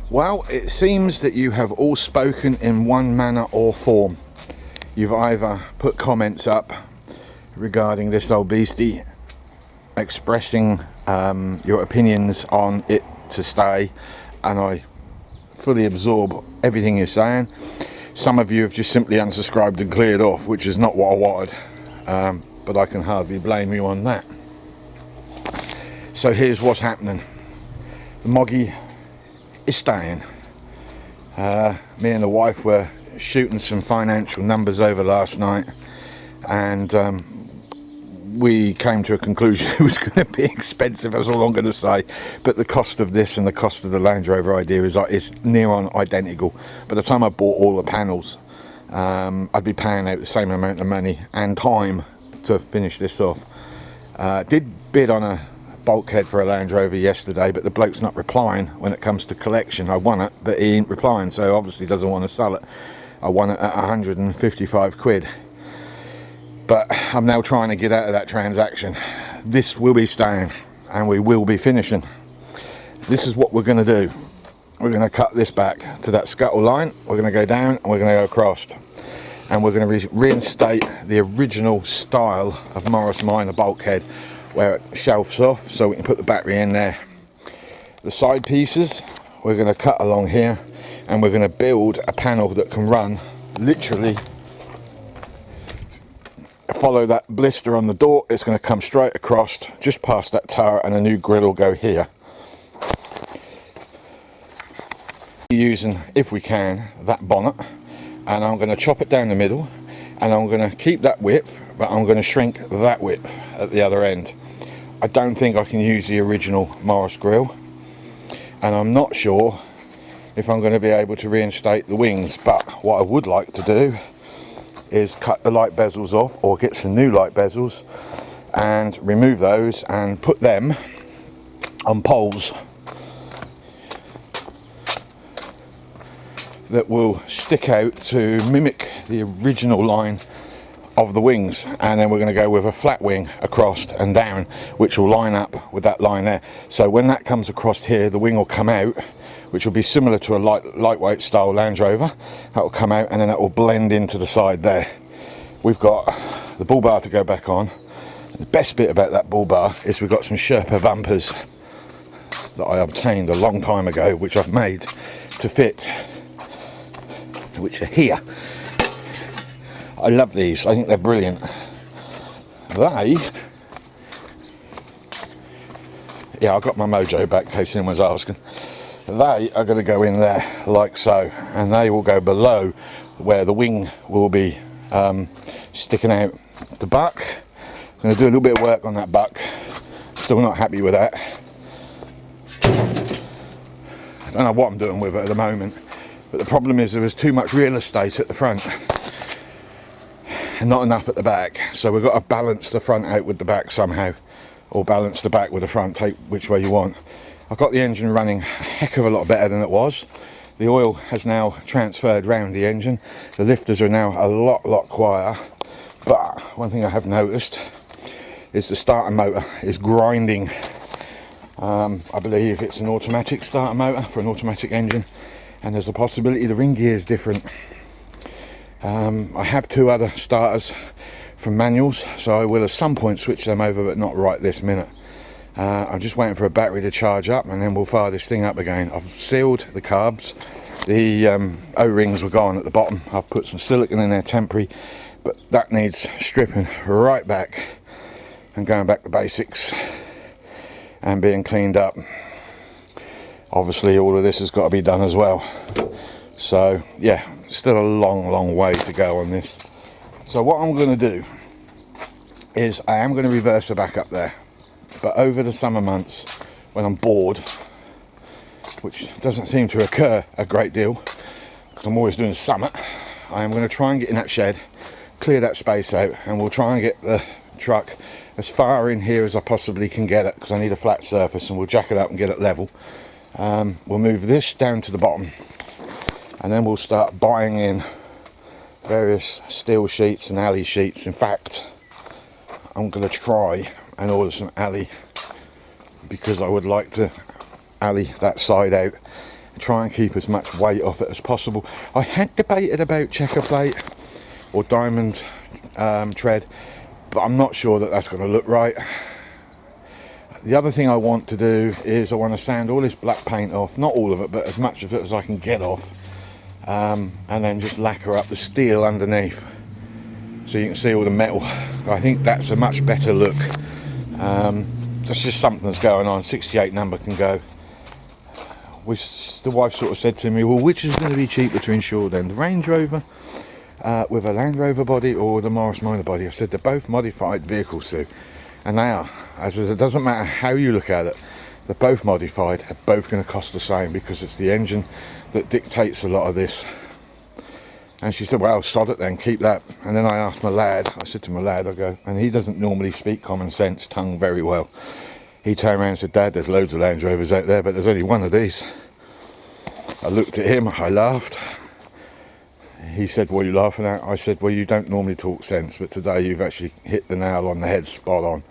Well, it seems that you have all spoken in one manner or form. You've either put comments up regarding this old beastie, expressing your opinions on it to stay, and I fully absorb everything you're saying. Some of you have just simply unsubscribed and cleared off, which is not what I wanted, but I can hardly blame you on that. So here's what's happening. The mogy is staying. Me and the wife were shooting some financial numbers over last night, and we came to a conclusion it was going to be expensive, that's all I'm going to say, but the cost of this and the cost of the Land Rover idea is near on identical. By the time I bought all the panels, I'd be paying out the same amount of money and time to finish this off. Did bid on a bulkhead for a Land Rover yesterday, but the bloke's not replying when it comes to collection. I won it, but he ain't replying, so obviously doesn't want to sell it. I won it at 155 quid. But I'm now trying to get out of that transaction. This will be staying, and we will be finishing. This is what we're going to do. We're going to cut this back to that scuttle line. We're going to go down and we're going to go across. And we're going to reinstate the original style of Morris Minor bulkhead, where it shelves off so we can put the battery in there. The side pieces we're going to cut along here, and we're going to build a panel that can run literally, follow that blister on the door. It's going to come straight across just past that tower, and a new grill will go here. Using, if we can, that bonnet, and I'm going to chop it down the middle, and I'm going to keep that width, but I'm going to shrink that width at the other end. I don't think I can use the original Morris grill, and I'm not sure if I'm going to be able to reinstate the wings, but what I would like to do is cut the light bezels off, or get some new light bezels and remove those and put them on poles that will stick out to mimic the original line of the wings. And then we're going to go with a flat wing across and down, which will line up with that line there. So when that comes across here, the wing will come out, which will be similar to a lightweight style Land Rover. That will come out, and then that will blend into the side there. We've got the bull bar to go back on. The best bit about that bull bar is we've got some Sherpa bumpers that I obtained a long time ago, which I've made to fit, which are here. I love these, I think they're brilliant. Yeah, I got my mojo back in case anyone's asking. They are going to go in there like so, and they will go below where the wing will be sticking out the buck. I'm going to do a little bit of work on that buck. Still not happy with that. I don't know what I'm doing with it at the moment, but the problem is there was too much real estate at the front and not enough at the back, so we've got to balance the front out with the back somehow, or balance the back with the front, take which way you want. I've got the engine running a heck of a lot better than it was. The oil has now transferred round the engine. The lifters are now a lot quieter. But one thing I have noticed is the starter motor is grinding. I believe it's an automatic starter motor for an automatic engine, and there's a possibility the ring gear is different. I have two other starters from manuals, so I will at some point switch them over, but not right this minute. I'm just waiting for a battery to charge up, and then we'll fire this thing up again. I've sealed the carbs. The O-rings were gone at the bottom. I've put some silicone in there temporary, but that needs stripping right back and going back to basics and being cleaned up. Obviously all of this has got to be done as well. So yeah, still a long way to go on this. So what I'm going to do is I am going to reverse her back up there. But over the summer months, when I'm bored, which doesn't seem to occur a great deal because I'm always doing summer, I am going to try and get in that shed, clear that space out, and we'll try and get the truck as far in here as I possibly can get it, because I need a flat surface, and we'll jack it up and get it level. We'll move this down to the bottom, and then we'll start buying in various steel sheets and alley sheets. In fact, I'm going to try and order some alley, because I would like to alley that side out try and keep as much weight off it as possible. I had debated about checker plate or diamond tread, but I'm not sure that that's going to look right. The other thing I want to do is I want to sand all this black paint off, not all of it, but as much of it as I can get off, and then just lacquer up the steel underneath so you can see all the metal. I think that's a much better look. That's just something that's going on. 68 number can go. The wife sort of said to me, well, which is going to be cheaper to insure then, the Range Rover with a Land Rover body or the Morris Minor body? I said they're both modified vehicles, Sue, and they are. I said it doesn't matter how you look at it, they're both modified, they're both going to cost the same, because it's the engine that dictates a lot of this. And she said, well, sod it then, keep that. And then I asked my lad, I said to my lad, I go, and he doesn't normally speak common sense tongue very well. He turned around and said, Dad, there's loads of Land Rovers out there, but there's only one of these. I looked at him, I laughed. He said, what are you laughing at? I said, well, you don't normally talk sense, but today you've actually hit the nail on the head, spot on.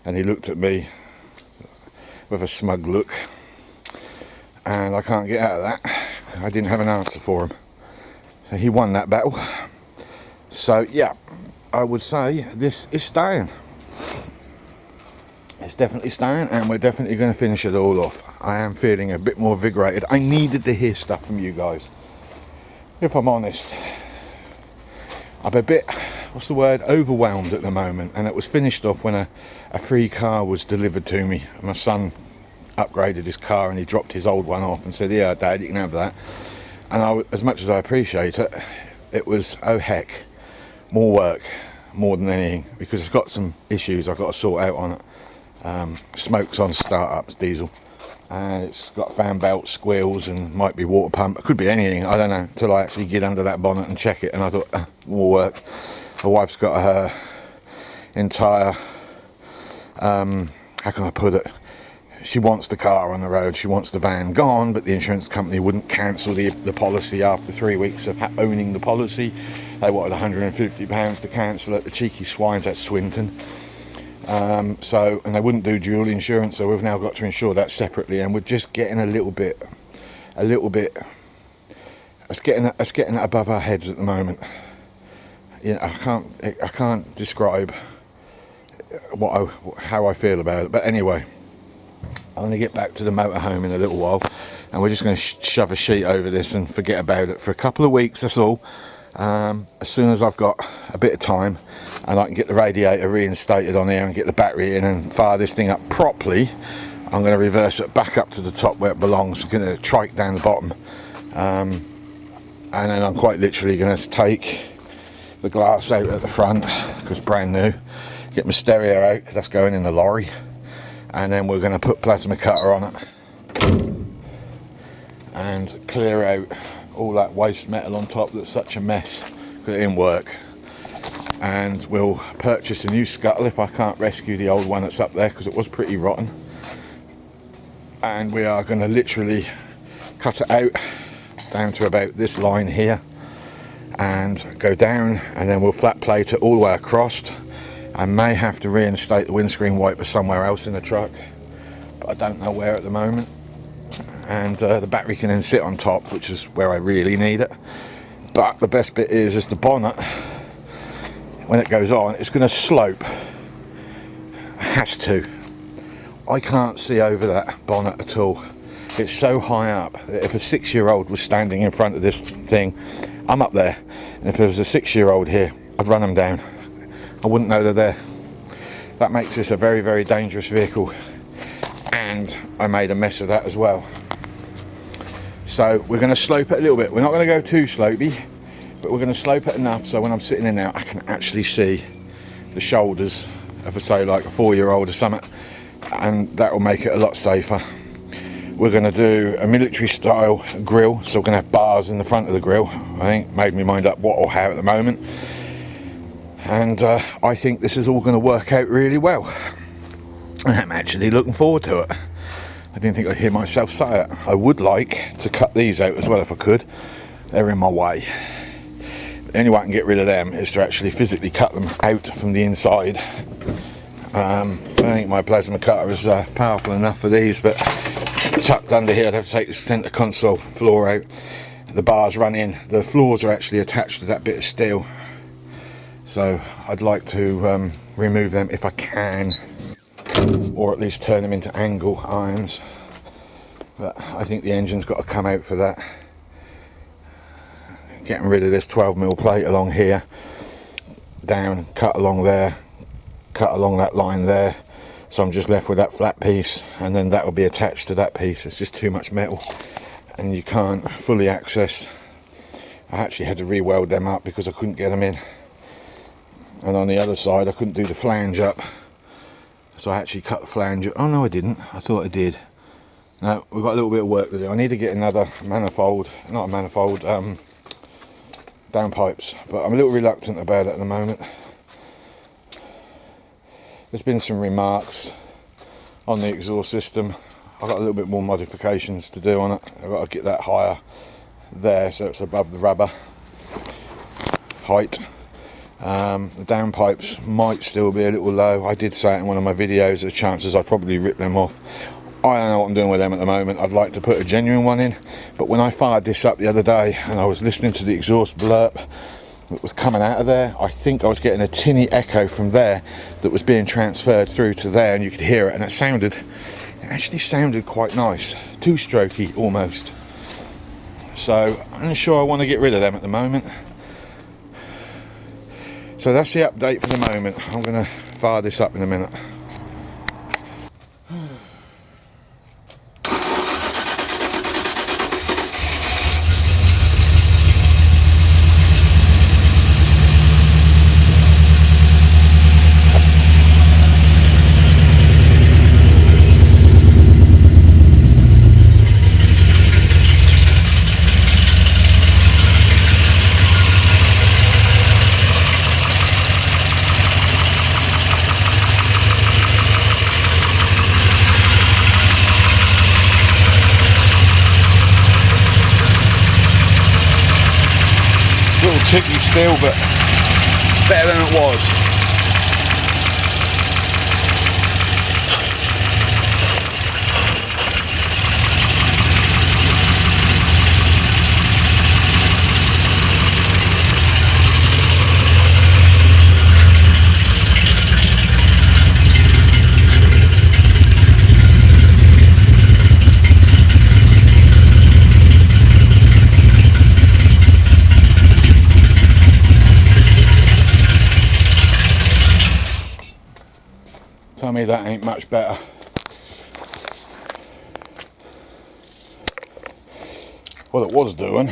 And he looked at me with a smug look, and I can't get out of that. I didn't have an answer for him. So he won that battle. So yeah, I would say this is staying. It's definitely staying, and we're definitely going to finish it all off. I am feeling a bit more invigorated. I needed to hear stuff from you guys. If I'm honest, I'm a bit, what's the word, overwhelmed at the moment. And it was finished off when a free car was delivered to me. My son upgraded his car and he dropped his old one off and said, yeah, Dad, you can have that. And as much as I appreciate it, it was, oh heck, more work, more than anything, because it's got some issues I've got to sort out on it. Smokes on startups, diesel, and it's got fan belt squeals and might be water pump. It could be anything, I don't know, until I actually get under that bonnet and check it. And I thought, more work. My wife's got her entire, how can I put it, she wants the car on the road, she wants the van gone, but the insurance company wouldn't cancel the policy after 3 weeks of owning the policy. They wanted £150 to cancel it, the cheeky swines at Swinton. And they wouldn't do dual insurance, so we've now got to insure that separately, and we're just getting a little bit, it's getting above our heads at the moment. You know, I can't describe how I feel about it, but anyway, I'm going to get back to the motorhome in a little while, and we're just going to shove a sheet over this and forget about it for a couple of weeks, that's all. As soon as I've got a bit of time and I can get the radiator reinstated on here and get the battery in and fire this thing up properly, I'm going to reverse it back up to the top where it belongs. I'm going to trike down the bottom, and then I'm quite literally going to take the glass out at the front, because it's brand new, get my stereo out because that's going in the lorry, and then we're going to put plasma cutter on it and clear out all that waste metal on top that's such a mess because it didn't work. And we'll purchase a new scuttle if I can't rescue the old one that's up there, because it was pretty rotten. And we are going to literally cut it out down to about this line here and go down, and then we'll flat plate it all the way across. I may have to reinstate the windscreen wiper somewhere else in the truck, but I don't know where at the moment. And the battery can then sit on top, which is where I really need it. But the best bit is the bonnet, when it goes on, it's going to slope. It has to. I can't see over that bonnet at all. It's so high up that if a 6-year-old was standing in front of this thing, I'm up there, and if there was a 6-year-old here, I'd run them down. I wouldn't know they're there. That makes this a very, very dangerous vehicle, and I made a mess of that as well. So we're going to slope it a little bit. We're not going to go too slopey, but we're going to slope it enough so when I'm sitting in there I can actually see the shoulders of, say, like a 4-year-old or something, and that will make it a lot safer. We're going to do a military style grille, so we're going to have bars in the front of the grille. I think made me mind up what I'll have at the moment, and I think this is all going to work out really well. I'm actually looking forward to it. I didn't think I'd hear myself say it. I would like to cut these out as well if I could. They're in my way. The only way I can get rid of them is to actually physically cut them out from the inside. I don't think my plasma cutter is powerful enough for these, but tucked under here. I'd have to take the centre console floor out. The bars run in. The floors are actually attached to that bit of steel, so I'd like to remove them if I can, or at least turn them into angle irons. But I think the engine's got to come out for that. Getting rid of this 12mm plate along here, down, cut along there, cut along that line there, so I'm just left with that flat piece, and then that will be attached to that piece. It's just too much metal and you can't fully access. I actually had to re-weld them up because I couldn't get them in, and on the other side I couldn't do the flange up, so I actually cut the flange up. Oh no, I didn't. I thought I did. No, we've got a little bit of work to do. I need to get another manifold, not a manifold, downpipes, but I'm a little reluctant about it at the moment. There's been some remarks on the exhaust system. I've got a little bit more modifications to do on it. I've got to get that higher there so it's above the rubber height. The downpipes might still be a little low. I did say it in one of my videos, there's chances I'd probably rip them off. I don't know what I'm doing with them at the moment. I'd like to put a genuine one in, but when I fired this up the other day and I was listening to the exhaust blurp that was coming out of there, I think I was getting a tinny echo from there that was being transferred through to there, and you could hear it, and it actually sounded quite nice, two-strokey almost. So I'm not sure I want to get rid of them at the moment. So that's the update for the moment. I'm going to fire this up in a minute. Ticky still, but better than it was. Tell me that ain't much better. What it was doing,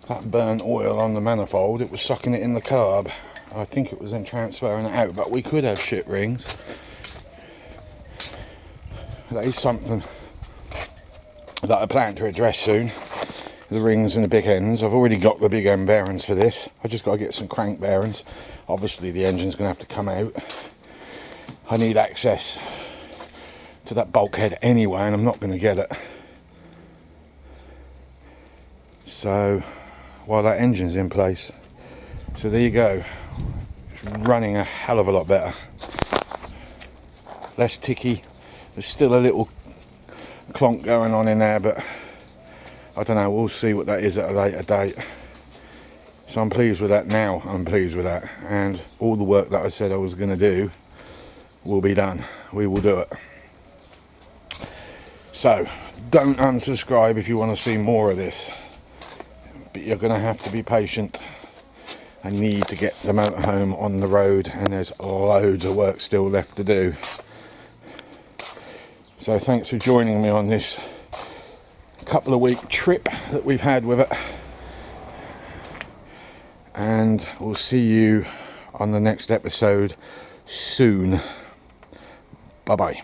that burnt oil on the manifold, it was sucking it in the carb. I think it was then transferring it out, but we could have shit rings. That is something that I plan to address soon. The rings and the big ends. I've already got the big end bearings for this. I just got to get some crank bearings. Obviously the engine's going to have to come out. I need access to that bulkhead anyway, and I'm not going to get it. So while that engine's in place, so there you go. It's running a hell of a lot better. Less ticky. There's still a little clonk going on in there, but I don't know. We'll see what that is at a later date. So I'm pleased with that now. I'm pleased with that, and all the work that I said I was going to do will be done. We will do it. So don't unsubscribe if you want to see more of this, but you're going to have to be patient. I need to get the motorhome on the road, and there's loads of work still left to do. So thanks for joining me on this couple of week trip that we've had with it, and we'll see you on the next episode soon. Bye bye.